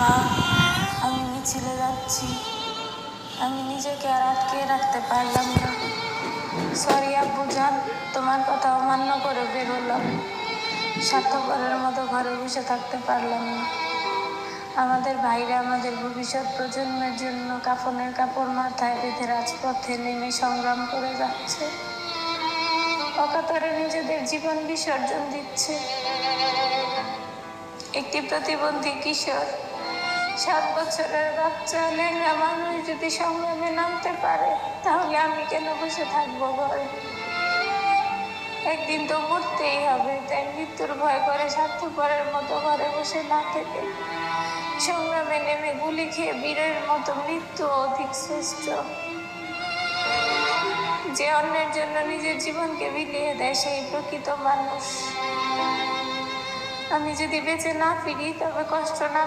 মা, আমি মিছিলে যাচ্ছি, আমি নিজেকে আর আটকে রাখতে পারলাম না। সরি আব্বু জান, তোমার কথা অমান্য করে বেরোলাম। স্বার্থপরের মতো ঘরে বসে থাকতে পারলাম না। আমাদের ভাইরা আমাদের ভবিষ্যৎ প্রজন্মের জন্য কাফনের কাপড় মাথায় বেঁধে রাজপথে নেমে সংগ্রাম করে যাচ্ছে, অকাতরে নিজেদের জীবন বিসর্জন দিচ্ছে। একটি প্রতিবন্ধী কিশোর, 7 বছরের বাচ্চা লেঙ্গা মানুষ যদি সংগ্রামে নামতে পারে, তাহলে আমি কেন বসে থাকবো ঘরে? একদিন তো মরতেই হবে, তাই মৃত্যুর ভয় করে স্বার্থপরের মতো ঘরে বসে না থেকে সংগ্রামে নেমে গুলি খেয়ে বীরের মতো মৃত্যু অধিক শ্রেষ্ঠ। যে অন্যের জন্য নিজের জীবনকে বিলিয়ে দেয়, সেই প্রকৃত মানুষ। আমি যদি বেঁচে না ফিরি, তবে কষ্ট না